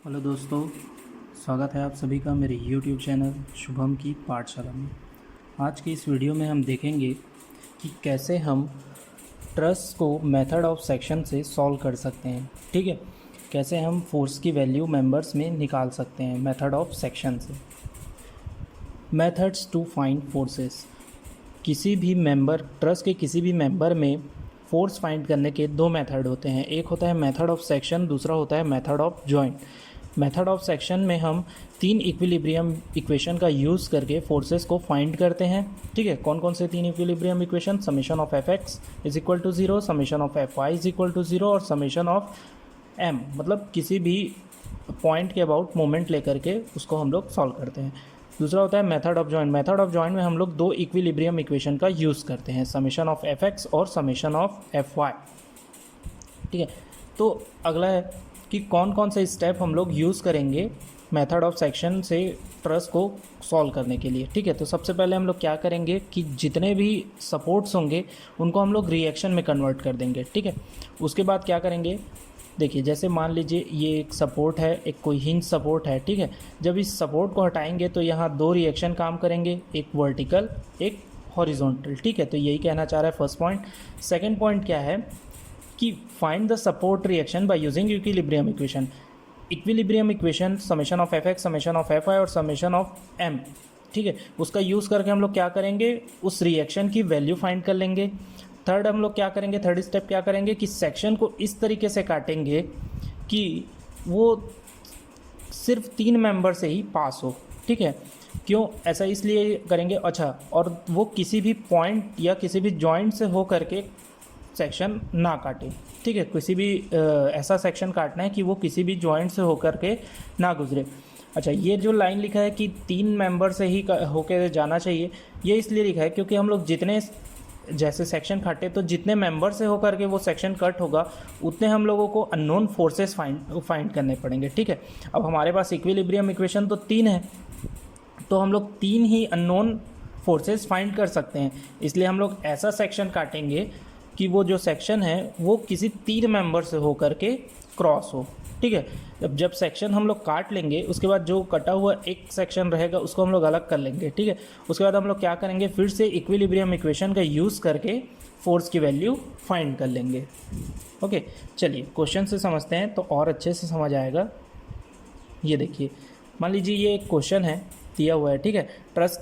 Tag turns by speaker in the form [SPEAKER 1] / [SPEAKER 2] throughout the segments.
[SPEAKER 1] Hello दोस्तों, स्वागत है आप सभी का मेरे YouTube चैनल शुभम की पाठशाला में। आज की इस वीडियो में हम देखेंगे कि कैसे हम ट्रस को मेथड ऑफ सेक्शन से सॉल्व कर सकते हैं। ठीक है, कैसे हम फोर्स की वैल्यू मेंबर्स में निकाल सकते हैं मेथड ऑफ सेक्शन से। Methods to find forces. किसी भी मेंबर, ट्रस के किसी भी मेंबर में फोर्स फाइंड करने के दो मेथड होते हैं। एक होता है मेथड ऑफ सेक्शन, दूसरा होता है method of joint. Method of section में हम तीन इक्विलिब्रियम इक्वेशन का यूज़ करके फोर्सेस को फाइंड करते हैं। ठीक है, कौन कौन से तीन equilibrium equation? Summation of F X is equal to zero, summation of F Y is equal to zero और समेशन ऑफ एम, मतलब किसी भी पॉइंट के अबाउट मोमेंट लेकर के उसको हम लोग सॉल्व करते हैं। दूसरा होता है method of joint. Method of joint में हम लोग दो इक्विलिब्रियम इक्वेशन का यूज़ करते हैं, समेशन ऑफ एफ एक्स और समेशन ऑफ एफ वाई। ठीक है, तो अगला है कि कौन कौन से स्टेप हम लोग यूज़ करेंगे मेथड ऑफ सेक्शन से ट्रस को सॉल्व करने के लिए। ठीक है, तो सबसे पहले हम लोग क्या करेंगे कि जितने भी सपोर्ट्स होंगे उनको हम लोग रिएक्शन में कन्वर्ट कर देंगे। ठीक है, उसके बाद क्या करेंगे, देखिए जैसे मान लीजिए ये एक सपोर्ट है, एक कोई हिंज सपोर्ट है। ठीक है, जब इस सपोर्ट को हटाएंगे तो यहाँ दो रिएक्शन काम करेंगे, एक वर्टिकल एक हॉरिजॉन्टल। ठीक है, तो यही कहना चाह रहा है फर्स्ट पॉइंट। सेकेंड पॉइंट क्या है कि find the support reaction by using equilibrium equation. Equilibrium equation summation of F X, summation of F Y और समेशन ऑफ एम। ठीक है, उसका यूज़ करके हम लोग क्या करेंगे, उस रिएक्शन की वैल्यू फाइंड कर लेंगे। थर्ड हम लोग क्या करेंगे, थर्ड स्टेप क्या करेंगे कि सेक्शन को इस तरीके से काटेंगे कि वो सिर्फ तीन मेंबर से ही पास हो। ठीक है, क्यों ऐसा इसलिए करेंगे, अच्छा, और वो किसी भी पॉइंट या किसी भी जॉइंट से हो करके सेक्शन ना काटे। ठीक है, किसी भी ऐसा सेक्शन काटना है कि वो किसी भी जॉइंट से होकर के ना गुजरे। अच्छा, ये जो लाइन लिखा है कि तीन मेंबर से ही होकर जाना चाहिए, ये इसलिए लिखा है क्योंकि हम लोग जितने जैसे सेक्शन काटे तो जितने मेंबर से होकर के वो सेक्शन कट होगा उतने हम लोगों को अननोन फोर्सेस फाइंड करने पड़ेंगे। ठीक है, अब हमारे पास इक्विलिब्रियम इक्वेशन तो तीन है, तो हम लोग तीन ही अननोन फोर्सेस फाइंड कर सकते हैं। इसलिए हम लोग ऐसा सेक्शन काटेंगे कि वो जो सेक्शन है वो किसी तीन मेंबर से होकर के क्रॉस हो। ठीक है, जब सेक्शन हम लोग काट लेंगे उसके बाद जो कटा हुआ एक सेक्शन रहेगा उसको हम लोग अलग कर लेंगे। ठीक है, उसके बाद हम लोग क्या करेंगे, फिर से इक्विलिब्रियम इक्वेशन का यूज़ करके फोर्स की वैल्यू फाइंड कर लेंगे। ओके, चलिए क्वेश्चन से समझते हैं तो और अच्छे से समझ आएगा। ये देखिए, मान लीजिए ये एक क्वेश्चन है दिया हुआ है। ठीक है, ट्रस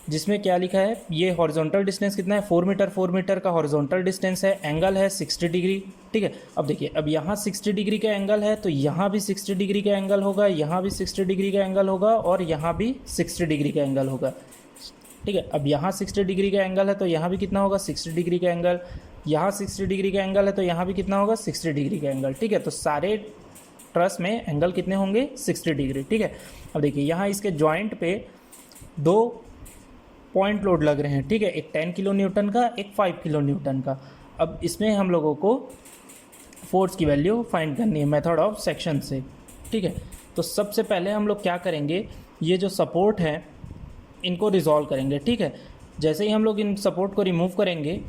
[SPEAKER 1] जिसमें क्या लिखा है, ये हॉरिजॉन्टल डिस्टेंस कितना है, 4 मीटर, 4 मीटर का हॉरिजॉन्टल डिस्टेंस है, एंगल है 60 डिग्री। ठीक है, अब देखिए, अब यहाँ 60 डिग्री का एंगल है तो यहाँ भी 60 डिग्री का एंगल होगा, यहाँ भी 60 डिग्री का एंगल होगा और यहाँ भी 60 डिग्री का एंगल होगा। ठीक है, अब यहाँ 60 डिग्री का एंगल है तो यहाँ भी कितना होगा, 60 डिग्री का एंगल। यहाँ 60 डिग्री का एंगल है तो यहाँ भी कितना होगा, 60 डिग्री का एंगल। ठीक है, तो सारे ट्रस में एंगल कितने होंगे, 60 डिग्री। ठीक है, अब देखिए यहाँ इसके जॉइंट पे दो पॉइंट लोड लग रहे हैं। ठीक है, एक 10 किलो न्यूटन का, एक 5 किलो न्यूटन का। अब इसमें हम लोगों को फोर्स की वैल्यू फाइंड करनी है मेथड ऑफ सेक्शन से। ठीक है, तो सबसे पहले हम लोग क्या करेंगे, ये जो सपोर्ट है इनको रिजॉल्व करेंगे। ठीक है, जैसे ही हम लोग इन सपोर्ट को रिमूव करेंगे,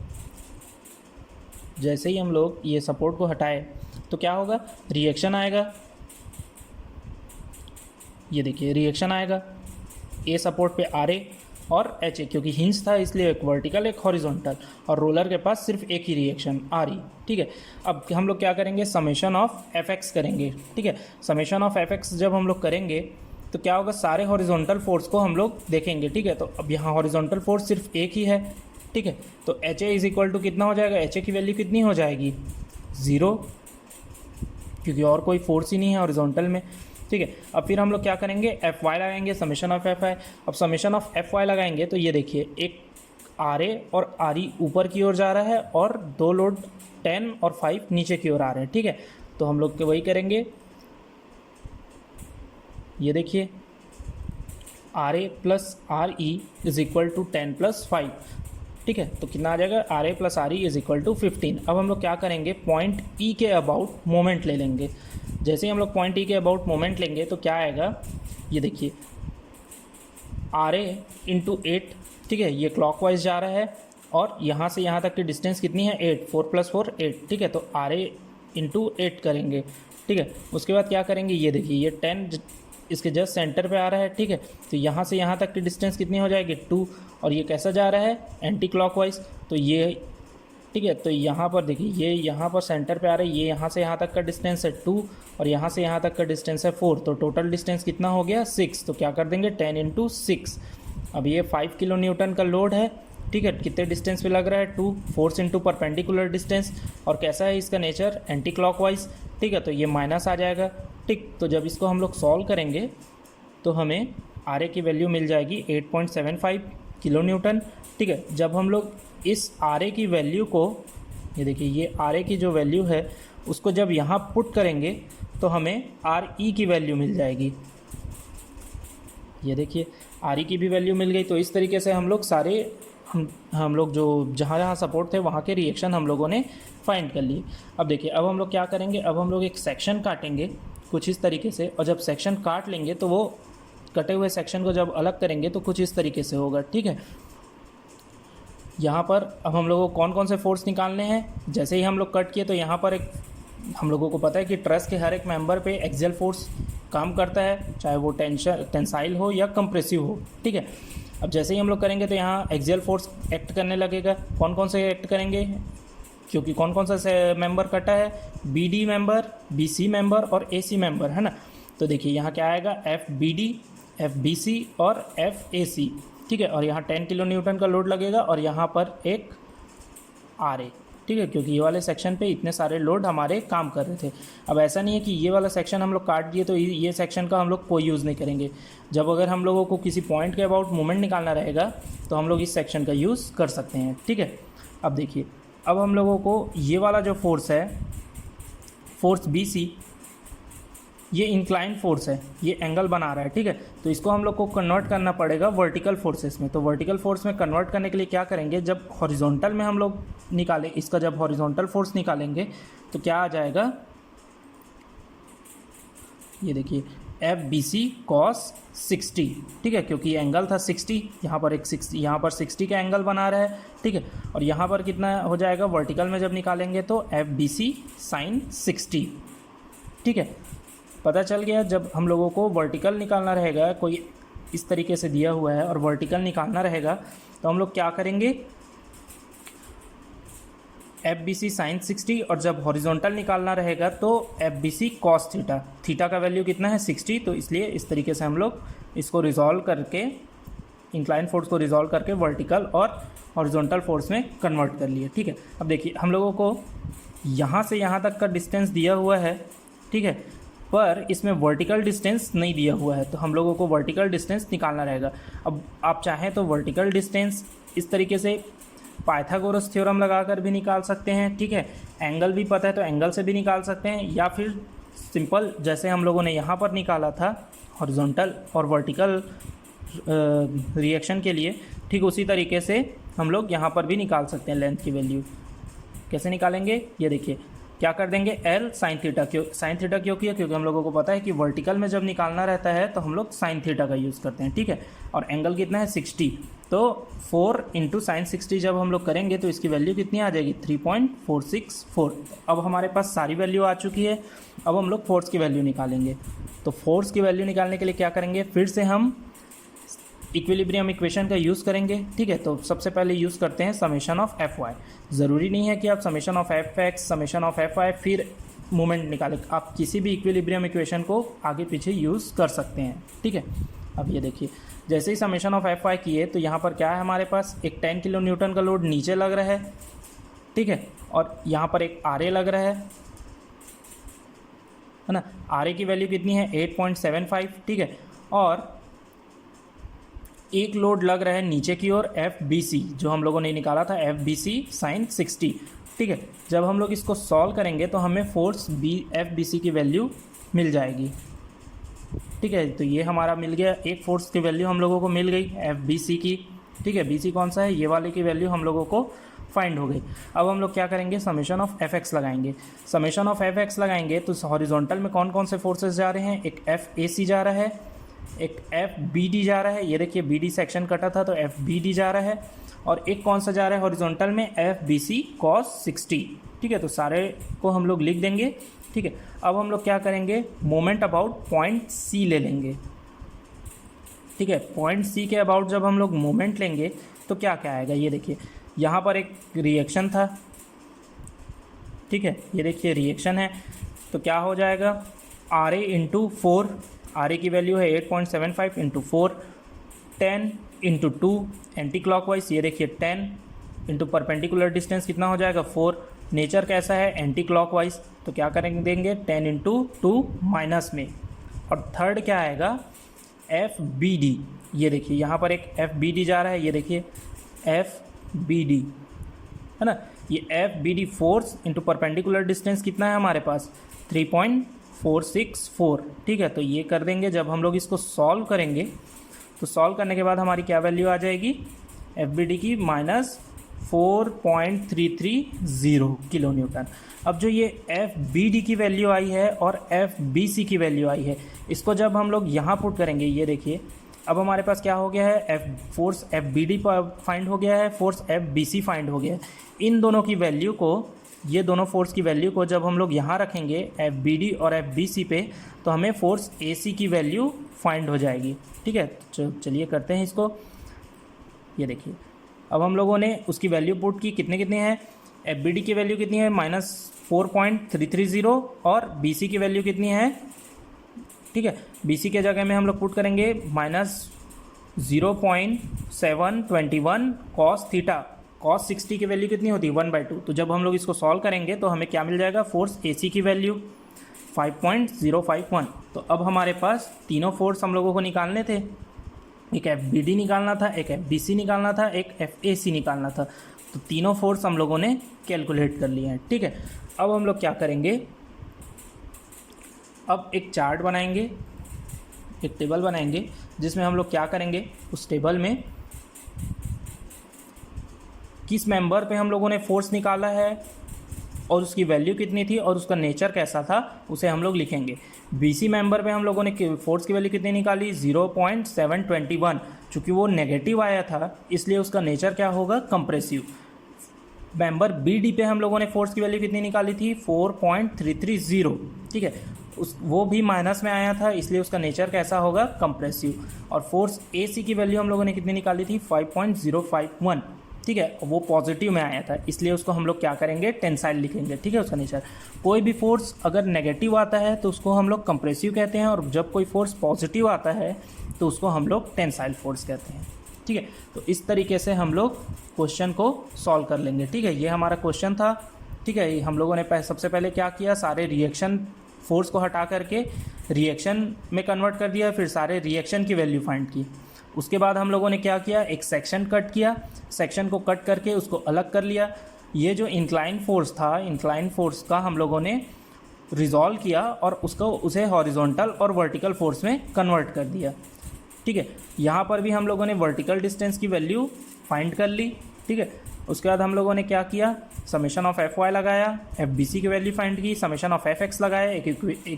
[SPEAKER 1] जैसे ही हम लोग ये सपोर्ट को हटाए तो क्या होगा, रिएक्शन आएगा। ये देखिए रिएक्शन आएगा, ए सपोर्ट पे आर ए और एच ए, क्योंकि हिंज था इसलिए एक वर्टिकल एक हॉरिजॉन्टल, और रोलर के पास सिर्फ एक ही रिएक्शन आ रही। ठीक है, अब हम लोग क्या करेंगे, समेशन ऑफ एफ एक्स करेंगे। ठीक है, समेशन ऑफ एफ एक्स जब हम लोग करेंगे तो क्या होगा, सारे हॉरिजॉन्टल फोर्स को हम लोग देखेंगे। ठीक है, तो अब यहाँ हॉरिजॉन्टल फोर्स सिर्फ एक ही है। ठीक है, तो H A is equal to कितना हो जाएगा, एच ए की वैल्यू कितनी हो जाएगी, 0, क्योंकि और कोई फोर्स ही नहीं है हॉरिजॉन्टल में। ठीक है, अब फिर हम लोग क्या करेंगे, एफ वाई लगाएंगे, समेशन ऑफ एफ वाई। अब समेशन ऑफ एफ वाई लगाएंगे तो ये देखिए, एक आर ए और आर ई ऊपर की ओर जा रहा है और दो लोड 10 और 5 नीचे की ओर आ रहे हैं। ठीक है, तो हम लोग वही करेंगे, ये देखिए R A plus R E is equal to 10 plus 5। ठीक है, तो कितना आ जाएगा, R A plus R E is equal to 15। अब हम लोग क्या करेंगे, पॉइंट ई के अबाउट मोमेंट ले लेंगे। जैसे ही हम लोग पॉइंट ई के अबाउट मोमेंट लेंगे तो क्या आएगा, ये देखिए आर ए इंटू 8। ठीक है, ये क्लॉकवाइज जा रहा है और यहाँ से यहाँ तक की डिस्टेंस कितनी है, 8, 4 + 4 8। ठीक है, तो आर ए इंटू 8 करेंगे ठीक है। उसके बाद क्या करेंगे, ये देखिए ये 10 इसके जस्ट सेंटर पे आ रहा है, ठीक है। तो यहाँ से यहाँ तक की डिस्टेंस कितनी हो जाएगी 2, और ये कैसा जा रहा है एंटी क्लॉकवाइज, तो ये ठीक है। तो यहाँ पर देखिए ये यहाँ पर सेंटर पे आ रहा है, ये यहाँ से यहाँ तक का डिस्टेंस है 2 और यहाँ से यहाँ तक का डिस्टेंस है 4, तो टोटल डिस्टेंस कितना हो गया 6। तो क्या कर देंगे 10 इंटू 6। अब ये 5 किलो न्यूटन का लोड है, ठीक है। कितने डिस्टेंस पे लग रहा है 2, फोर्स इंटू परपेंडिकुलर डिस्टेंस, और कैसा है इसका नेचर एंटी क्लॉकवाइज, ठीक है। तो ये माइनस आ जाएगा, ठीक। तो जब इसको हम लोग सॉल्व करेंगे तो हमें आर ए की वैल्यू मिल जाएगी 8.75 किलो न्यूटन, ठीक है। जब हम लोग इस आर ए की वैल्यू को, ये देखिए ये आर ए की जो वैल्यू है उसको जब यहाँ पुट करेंगे तो हमें आर ई की वैल्यू मिल जाएगी। ये देखिए आर ई की भी वैल्यू मिल गई। तो इस तरीके से हम लोग सारे हम लोग जो जहाँ जहाँ सपोर्ट थे वहाँ के रिएक्शन हम लोगों ने फाइंड कर लिए। अब देखिए अब हम लोग क्या करेंगे, अब हम लोग एक सेक्शन काटेंगे कुछ इस तरीके से, और जब सेक्शन काट लेंगे तो वो कटे हुए सेक्शन को जब अलग करेंगे तो कुछ इस तरीके से होगा, ठीक है। यहाँ पर अब हम लोगों को कौन कौन से फोर्स निकालने हैं, जैसे ही हम लोग कट किए तो यहाँ पर एक हम लोगों को पता है कि ट्रस के हर एक मेंबर पे एक्सियल फोर्स काम करता है, चाहे वो टेंसाइल हो या कंप्रेसिव हो, ठीक है। अब जैसे ही हम लोग करेंगे तो यहाँ एक्सियल फोर्स एक्ट करने लगेगा। कौन कौन से एक्ट करेंगे, क्योंकि कौन कौन सा मेंबर कटा है, B D member, B C member और ए सी मेंबर, है ना। तो देखिए यहाँ क्या आएगा F B D, F B C और एफ ए सी, ठीक है। और यहाँ 10 किलो न्यूटन का लोड लगेगा और यहाँ पर एक आर ए, ठीक है, क्योंकि ये वाले सेक्शन पे इतने सारे लोड हमारे काम कर रहे थे। अब ऐसा नहीं है कि ये वाला सेक्शन हम लोग काट दिए तो ये सेक्शन का हम लोग कोई यूज़ नहीं करेंगे। जब अगर हम लोगों को किसी पॉइंट के अबाउट मोमेंट निकालना रहेगा तो हम लोग इस सेक्शन का यूज़ कर सकते हैं, ठीक है। अब देखिए अब हम लोगों को ये वाला जो फोर्स है, फोर्स बी सी, ये इंक्लाइन फोर्स है, ये एंगल बना रहा है, ठीक है। तो इसको हम लोग को कन्वर्ट करना पड़ेगा वर्टिकल फोर्सेस में। तो वर्टिकल फोर्स में कन्वर्ट करने के लिए क्या करेंगे, जब हॉरिजॉन्टल में हम लोग निकालें इसका, जब हॉरिजॉन्टल फोर्स निकालेंगे तो क्या आ जाएगा, ये देखिए एफ बी सी कॉस 60, ठीक है, क्योंकि ये एंगल था 60, यहाँ पर एक 60, यहाँ पर 60 का एंगल बना रहा है, ठीक है। और यहाँ पर कितना हो जाएगा वर्टिकल में जब निकालेंगे तो एफ बी सी साइन 60, ठीक है। पता चल गया। जब हम लोगों को वर्टिकल निकालना रहेगा, कोई इस तरीके से दिया हुआ है और वर्टिकल निकालना रहेगा तो हम लोग क्या करेंगे, एफ बी सी साइन 60, और जब हॉरिजॉन्टल निकालना रहेगा तो F B C cos theta, theta का वैल्यू कितना है 60, तो इसलिए इस तरीके से हम लोग इसको रिजॉल्व करके, इंक्लाइन फोर्स को रिजॉल्व करके वर्टिकल और हॉरिजॉन्टल फोर्स में कन्वर्ट कर लिए, ठीक है। अब देखिए हम लोगों को यहाँ से यहाँ तक का डिस्टेंस दिया हुआ है, ठीक है, पर इसमें वर्टिकल डिस्टेंस नहीं दिया हुआ है, तो हम लोगों को वर्टिकल डिस्टेंस निकालना रहेगा। अब आप चाहें तो वर्टिकल डिस्टेंस इस तरीके से पाइथागोरस थ्योरम लगाकर भी निकाल सकते हैं, ठीक है। एंगल भी पता है तो एंगल से भी निकाल सकते हैं, या फिर सिंपल जैसे हम लोगों ने यहाँ पर निकाला था हॉरिजॉन्टल और वर्टिकल रिएक्शन के लिए, ठीक उसी तरीके से हम लोग यहाँ पर भी निकाल सकते हैं लेंथ की वैल्यू। कैसे निकालेंगे, ये देखिए क्या कर देंगे, L sine theta. Sine theta क्यों किया, क्योंकि हम लोगों को पता है कि वर्टिकल में जब निकालना रहता है तो हम लोग साइन थीटा का यूज़ करते हैं, ठीक है। और एंगल कितना है 60, तो 4 इंटू साइन 60 जब हम लोग करेंगे तो इसकी वैल्यू कितनी आ जाएगी 3.464। अब हमारे पास सारी वैल्यू आ चुकी है। अब हम लोग फोर्स की वैल्यू निकालेंगे। तो फोर्स की वैल्यू निकालने के लिए क्या करेंगे, फिर से हम इक्विलिब्रियम इक्वेशन का यूज़ करेंगे, ठीक है। तो सबसे पहले यूज़ करते हैं समेशन ऑफ एफ वाई। ज़रूरी नहीं है कि आप summation of F X, summation of F Y फिर मोमेंट निकालें, आप किसी भी इक्विलिब्रियम इक्वेशन को आगे पीछे यूज़ कर सकते हैं, ठीक है। अब ये देखिए जैसे ही समेशन ऑफ एफ वाई किए तो यहाँ पर क्या है, हमारे पास एक 10 किलो न्यूटन का लोड नीचे लग रहा है, ठीक है, और यहाँ पर एक आर ए लग रहा है ना। आर ए की वैल्यू कितनी है 8.75, ठीक है। और एक लोड लग रहा है नीचे की ओर एफ बी सी, जो हम लोगों ने निकाला था एफ बी सी साइन 60, ठीक है। जब हम लोग इसको सॉल्व करेंगे तो हमें फोर्स एफ बी सी की वैल्यू मिल जाएगी, ठीक है। तो ये हमारा मिल गया, एक फोर्स की वैल्यू हम लोगों को मिल गई एफ बी सी की, ठीक है। बी सी कौन सा है, ये वाले की वैल्यू हम लोगों को फाइंड हो गई। अब हम लोग क्या करेंगे, समेशन ऑफ एफ एक्स लगाएंगे। समेशन ऑफ एफ एक्स लगाएंगे तो हॉरिजॉन्टल में कौन कौन से फोर्सेस जा रहे हैं, एक एफ ए सी जा रहा है, एक एफ बी डी जा रहा है, ये देखिए बी डी सेक्शन कटा था तो एफ बी डी जा रहा है, और एक कौन सा जा रहा है हॉरिजॉन्टल में एफ बी सी कॉस 60, ठीक है। तो सारे को हम लोग लिख देंगे ठीक है। अब हम लोग क्या करेंगे, मोमेंट अबाउट पॉइंट सी ले लेंगे। ठीक है, पॉइंट सी के अबाउट जब हम लोग मोमेंट लेंगे तो क्या क्या आएगा, ये देखिए यहाँ पर एक रिएक्शन था। ठीक है, ये देखिए रिएक्शन है, तो क्या हो जाएगा, R A into 4, R A की वैल्यू है 8.75 इंटू 4, 10 इंटू 2 एंटी क्लॉकवाइज, ये देखिए 10 इंटू परपेंडिकुलर डिस्टेंस कितना हो जाएगा 4, नेचर कैसा है एंटी क्लॉकवाइज, तो क्या करेंगे, देंगे 10 इंटू 2 माइनस में। और थर्ड क्या आएगा, एफ बी डी, ये देखिए यहाँ पर एक एफ बी डी जा रहा है, ये देखिए एफ बी डी है ना, ये F B D force into perpendicular distance कितना है हमारे पास 3.464। ठीक है, तो ये कर देंगे। जब हम लोग इसको सॉल्व करेंगे तो सॉल्व करने के बाद हमारी क्या वैल्यू आ जाएगी, एफ बी डी की -4.330 किलो न्यूटन। अब जो ये एफ बी डी की वैल्यू आई है और एफ बी सी की वैल्यू आई है, इसको जब हम लोग यहाँ पुट करेंगे, ये देखिए अब हमारे पास क्या हो गया है, force F B D find हो गया है, force F B C find हो गया है। इन दोनों की वैल्यू को, ये दोनों फोर्स की वैल्यू को जब हम लोग यहाँ रखेंगे एफ बी डी और एफ बी सी पे, तो हमें फोर्स ए सी की वैल्यू फाइंड हो जाएगी। ठीक है, चलिए करते हैं इसको। ये देखिए अब हम लोगों ने उसकी वैल्यू पुट की, कितने कितने हैं, एफ बी डी की वैल्यू कितनी है -4.330 और बी सी की वैल्यू कितनी है। ठीक है, बी सी के जगह में हम लोग पुट करेंगे -0.721 कॉस थीटा, कॉस 60 की वैल्यू कितनी होती है 1/2। तो जब हम लोग इसको सॉल्व करेंगे तो हमें क्या मिल जाएगा, फोर्स ए सी की वैल्यू 5.051। तो अब हमारे पास तीनों फोर्स हम लोगों को निकालने थे, एक एफ बी डी निकालना था, एक एफ बी सी निकालना था, एक एफ ए सी निकालना था। तो तीनों फोर्स हम लोगों ने कैलकुलेट कर लिए हैं। ठीक है, अब हम लोग क्या करेंगे, अब एक चार्ट बनाएंगे, एक टेबल बनाएंगे, जिसमें हम लोग क्या करेंगे, उस टेबल में किस मेंबर पे हम लोगों ने फोर्स निकाला है और उसकी वैल्यू कितनी थी और उसका नेचर कैसा था, उसे हम लोग लिखेंगे। बीसी मेंबर पे हम लोगों ने फोर्स की वैल्यू कितनी निकाली 0.721, चूँकि वो नेगेटिव आया था इसलिए उसका नेचर क्या होगा, कंप्रेसिव। मेंबर बी डी पे हम लोगों ने फोर्स की वैल्यू कितनी निकाली थी 4.330। ठीक है, वो भी माइनस में आया था इसलिए उसका नेचर कैसा होगा, कंप्रेसिव। और फोर्स ए सी की वैल्यू हम लोगों ने कितनी निकाली थी 5.051। ठीक है, वो पॉजिटिव में आया था इसलिए उसको हम लोग क्या करेंगे, टेंसाइल लिखेंगे। ठीक है, उसका नेचर, कोई भी फोर्स अगर नेगेटिव आता है तो उसको हम लोग कंप्रेसिव कहते हैं, और जब कोई फोर्स पॉजिटिव आता है तो उसको हम लोग टेंसाइल फोर्स कहते हैं। ठीक है, तो इस तरीके से हम लोग क्वेश्चन को सॉल्व कर लेंगे। ठीक है, ये हमारा क्वेश्चन था। ठीक है, हम लोगों ने सबसे पहले क्या किया, सारे रिएक्शन फोर्स को हटा करके रिएक्शन में कन्वर्ट कर दिया, फिर सारे रिएक्शन की वैल्यू फाइंड की। उसके बाद हम लोगों ने क्या किया, एक सेक्शन कट किया, सेक्शन को कट करके उसको अलग कर लिया। ये जो इंक्लाइन फोर्स था, इंक्लाइन फोर्स का हम लोगों ने रिजॉल्व किया और उसे हॉरिजॉन्टल और वर्टिकल फोर्स में कन्वर्ट कर दिया। ठीक है, यहाँ पर भी हम लोगों ने वर्टिकल डिस्टेंस की वैल्यू फाइंड कर ली। ठीक है, उसके बाद हम लोगों ने क्या किया, समेशन ऑफ एफ वाई लगाया, एफ बी सी की वैल्यू फाइंड की, समेशन ऑफ एफ एक्स लगाया, एक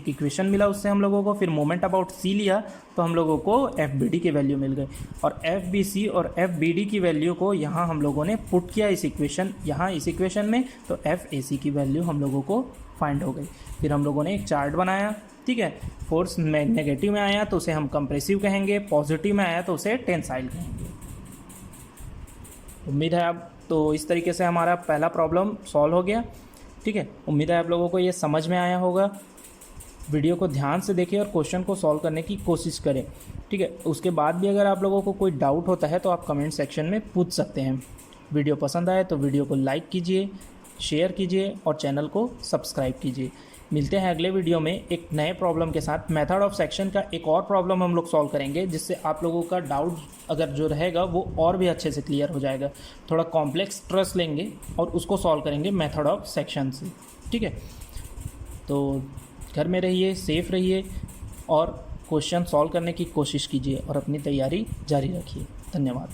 [SPEAKER 1] इक्वेशन मिला उससे हम लोगों को, फिर मोमेंट अबाउट सी लिया तो हम लोगों को एफ बी डी की वैल्यू मिल गई। और एफ बी सी और एफ बी डी की वैल्यू को यहाँ हम लोगों ने पुट किया इस इक्वेशन में, तो एफ ए सी की वैल्यू हम लोगों को फाइंड हो गई। फिर हम लोगों ने एक चार्ट बनाया। ठीक है, फोर्स नेगेटिव में आया तो उसे हम कंप्रेसिव कहेंगे, पॉजिटिव में आया तो उसे टेंसाइल कहेंगे। उम्मीद है आप, तो इस तरीके से हमारा पहला प्रॉब्लम सॉल्व हो गया। ठीक है, उम्मीद है आप लोगों को ये समझ में आया होगा। वीडियो को ध्यान से देखें और क्वेश्चन को सॉल्व करने की कोशिश करें। ठीक है, उसके बाद भी अगर आप लोगों को कोई डाउट होता है तो आप कमेंट सेक्शन में पूछ सकते हैं। वीडियो पसंद आए तो वीडियो को लाइक कीजिए, शेयर कीजिए और चैनल को सब्सक्राइब कीजिए। मिलते हैं अगले वीडियो में एक नए प्रॉब्लम के साथ। मेथड ऑफ सेक्शन का एक और प्रॉब्लम हम लोग सॉल्व करेंगे, जिससे आप लोगों का डाउट अगर जो रहेगा वो और भी अच्छे से क्लियर हो जाएगा। थोड़ा कॉम्प्लेक्स ट्रस लेंगे और उसको सॉल्व करेंगे मेथड ऑफ सेक्शन से। ठीक है, तो घर में रहिए, सेफ रहिए और क्वेश्चन सॉल्व करने की कोशिश कीजिए और अपनी तैयारी जारी रखिए। धन्यवाद।